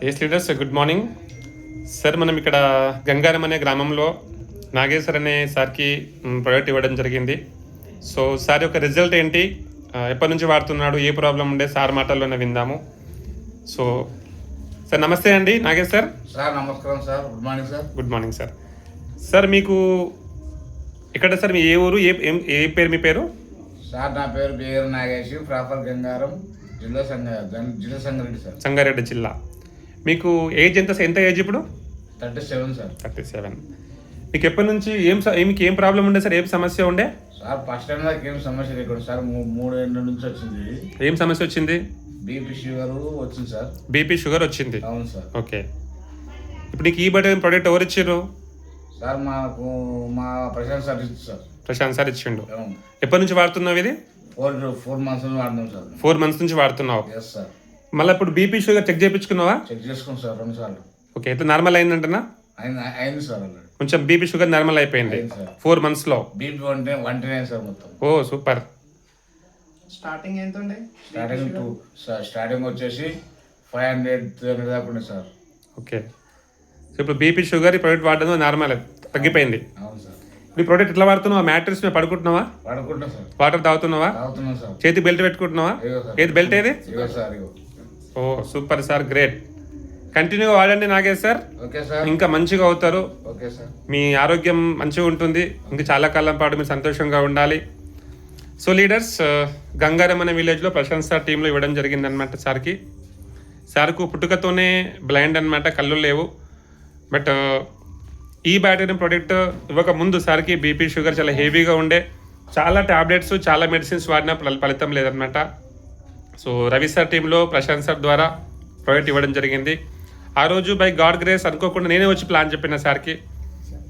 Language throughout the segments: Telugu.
Yes leaders good morning sir. మనం ఇక్కడ గంగారం అనే గ్రామంలో నాగేశ్వర్ అనే సార్కి ప్రోడక్ట్ ఇవ్వడం జరిగింది. సో సార్ యొక్క రిజల్ట్ ఏంటి, ఎప్పటి నుంచి వాడుతున్నాడు, ఏ ప్రాబ్లం ఉండే సార్ మాటల్లోనే విందాము. సో సార్ నమస్తే అండి నాగేశ్వర్ సార్. నమస్కారం sir. Good morning sir. Good morning sir. Sir మీకు ఇక్కడ సార్ మీ ఏ ఊరు, ఏ పేరు మీ పేరు? సార్ నా పేరు బిఆర్ నాగేష్, ప్రాపర్ గంగారం, జిల్లా సంగారెడ్డి సార్. సంగారెడ్డి జిల్లా. మీకు ఏజ్ ఎంత ఏజ్ ఇప్పుడు? 37 సార్. 37. మీకు ఎప్పటి నుంచి మీకు ఏం ప్రాబ్లం ఉండే సార్, ఏం సమస్య ఉండే సార్? ఫస్ట్ టైం నాకు ఏం సమస్య లేకుండా సార్, 3 ఏళ్ళ నుంచి వచ్చింది. ఏం సమస్య వచ్చింది? బీపీ షుగర్ వచ్చింది సార్. బీపీ షుగర్ వచ్చింది. అవును సార్. ఓకే. ఇప్పుడు నీకు ఈ బట్టి ప్రోడక్ట్ ఎవరు ఇచ్చారు సార్? మా ప్రశాంత్ సార్ ఇచ్చింది సార్. ప్రశాంత్ సార్ ఇచ్చిండు. అవును. ఎప్పటి నుంచి వాడుతున్నావు ఇది? 4 months నుంచి వాడుతున్నాం సార్. 4 months నుంచి వాడుతున్నావు. Yes sir. మళ్ళీ ఇప్పుడు బీపీ షుగర్ చెక్ చేయించుకున్నావా? చెక్ చేసుకున్నాం సార్ 2 సార్లు. ఓకే. అయితే నార్మల్ అయిందంటనా? అయింది సార్. ఆల్రెడీ కొంచెం బీపీ షుగర్ నార్మల్ అయిపోయింది 4 months లో. బీపీ 129 సార్ మొత్తం. ఓ సూపర్. స్టార్టింగ్ ఎంత ఉండే? స్టార్టింగ్ వచ్చేసి 500 దాకా ఉండే సార్. ఓకే. సో ఇప్పుడు బీపీ షుగర్ ఈ ప్రోడక్ట్ వాడడం నార్మల్ తగ్గిపోయింది. అవును సార్. ఈ ప్రోడక్ట్ ఎట్లా వాడుతున్నావా? మ్యాట్రెస్ మీద పడుకుంటున్నావా? పడుకుంటున్నా సార్. వాటర్ తాగుతున్నావా? తాగుతున్నాం సార్. చేతి బెల్ట్ పెట్టుకుంటున్నావా? ఏది బెల్ట్ ఏది? ఇగో సార్, ఇగో. ఓ సూపర్ సార్, గ్రేట్. కంటిన్యూగా వాడండి నాగేష్ సార్. Okay sir. ఇంకా మంచిగా అవుతారు. Okay sir. మీ ఆరోగ్యం మంచిగా ఉంటుంది. ఇంకా చాలా కాలం పాటు మీరు సంతోషంగా ఉండాలి. సో లీడర్స్, గంగారం అనే విలేజ్లో ప్రశాంత్ సార్ టీంలో ఇవ్వడం జరిగిందనమాట సార్కి. సార్కు పుట్టుకతోనే బ్లైండ్ అనమాట, కళ్ళు లేవు. బట్ ఈ బ్యాటరీ ప్రోడక్ట్ ఇవ్వక ముందు సార్కి బీపీ షుగర్ చాలా హెవీగా ఉండే, చాలా ట్యాబ్లెట్స్, చాలా మెడిసిన్స్ వాడినా ఫలితం లేదనమాట. సో రవి సార్ టీంలో ప్రశాంత్ సార్ ద్వారా ప్రోడక్ట్ ఇవ్వడం జరిగింది. ఆ రోజు బై గాడ్ గ్రేస్ అనుకోకుండా నేనే వచ్చి ప్లాన్ చెప్పిన సార్కి,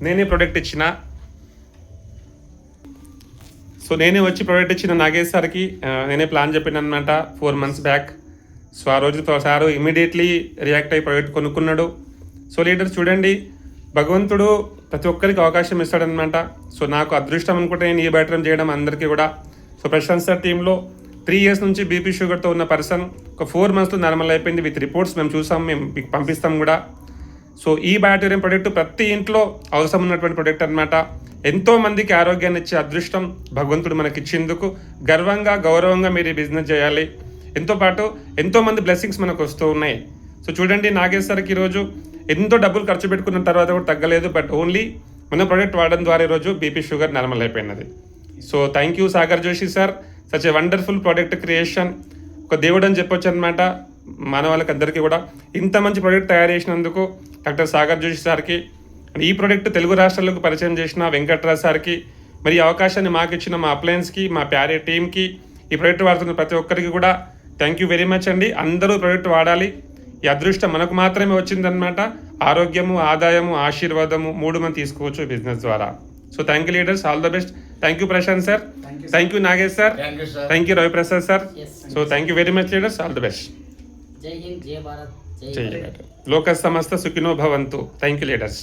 నేనే ప్రోడక్ట్ ఇచ్చిన. సో నేనే వచ్చి ప్రోడక్ట్ ఇచ్చిన నాగేష్ సార్కి, నేనే ప్లాన్ చెప్పిన అనమాట 4 months బ్యాక్. సో ఆ రోజు సారు ఇమీడియట్లీ రియాక్ట్ అయ్యి ప్రోడక్ట్ కొనుక్కున్నాడు. సో లీడర్స్ చూడండి, భగవంతుడు ప్రతి ఒక్కరికి అవకాశం ఇస్తాడనమాట. సో నాకు అదృష్టం అనుకుంటే నేను ఈ బ్యాటరీ చేయడం అందరికీ కూడా. సో ప్రశాంత్ సార్ టీంలో 3 years నుంచి బీపీ షుగర్తో ఉన్న పర్సన్ ఒక 4 monthsలో నార్మల్ అయిపోయింది. విత్ రిపోర్ట్స్ మేము చూసాం, మేము మీకు పంపిస్తాం కూడా. సో ఈ బ్యాటరీ ప్రోడక్ట్ ప్రతి ఇంట్లో అవసరం ఉన్నటువంటి ప్రోడక్ట్ అనమాట. ఎంతో మందికి ఆరోగ్యాన్ని ఇచ్చే అదృష్టం భగవంతుడు మనకి ఇచ్చేందుకు గర్వంగా, గౌరవంగా మీరు ఈ బిజినెస్ చేయాలి. ఎంతో మంది బ్లెస్సింగ్స్ మనకు వస్తూ ఉన్నాయి. సో చూడండి, నాగేష్ సార్కి ఈరోజు ఎంతో డబ్బులు ఖర్చు పెట్టుకున్న తర్వాత కూడా తగ్గలేదు. బట్ ఓన్లీ మన ప్రోడక్ట్ వాడడం ద్వారా ఈరోజు బీపీ షుగర్ నార్మల్ అయిపోయినది. So thank you Sagar Joshi sir, such a wonderful product creation. ఒక దేవుడు అని చెప్పొచ్చు అనమాట మన వాళ్ళకి అందరికీ కూడా. ఇంత మంచి ప్రోడక్ట్ తయారు చేసినందుకు డాక్టర్ సాగర్ జోషి సార్కి, ఈ ప్రోడక్ట్ తెలుగు రాష్ట్రాలకు పరిచయం చేసిన వెంకట్రాజ్ సార్కి, మరి ఈ అవకాశాన్ని మాకు ఇచ్చిన మా అప్లయన్స్కి, మా ప్యారే టీమ్కి, ఈ ప్రోడక్ట్ వాడుతున్న ప్రతి ఒక్కరికి కూడా థ్యాంక్ యూ వెరీ మచ్ అండి. అందరూ ప్రోడక్ట్ వాడాలి. ఈ అదృష్టం మనకు మాత్రమే వచ్చిందనమాట. ఆరోగ్యము, ఆదాయము, ఆశీర్వాదము 3 మనం తీసుకోవచ్చు బిజినెస్ ద్వారా. So thank you leaders, all the best. Thank you Prashanth sir, thank you Nagesh sir, thank you Ravi Prasad sir. So thank you very much leaders, all the best. Jai Hind, జై భారత్, జై భారత్. లోక సమస్త సుఖినో భవంతు. Thank you leaders.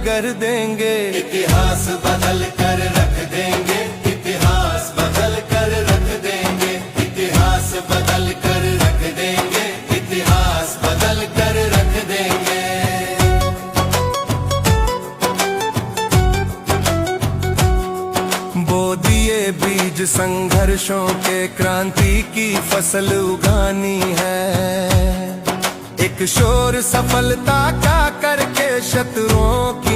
कर देंगे इतिहास बदल कर रख देंगे, इतिहास बदल कर रख देंगे, इतिहास बदल कर रख देंगे, इतिहास बदल कर रख देंगे। बो दिए बीज संघर्षों के, क्रांति की फसल उगानी है। एक शोर सफलता का करके शत्रुओं की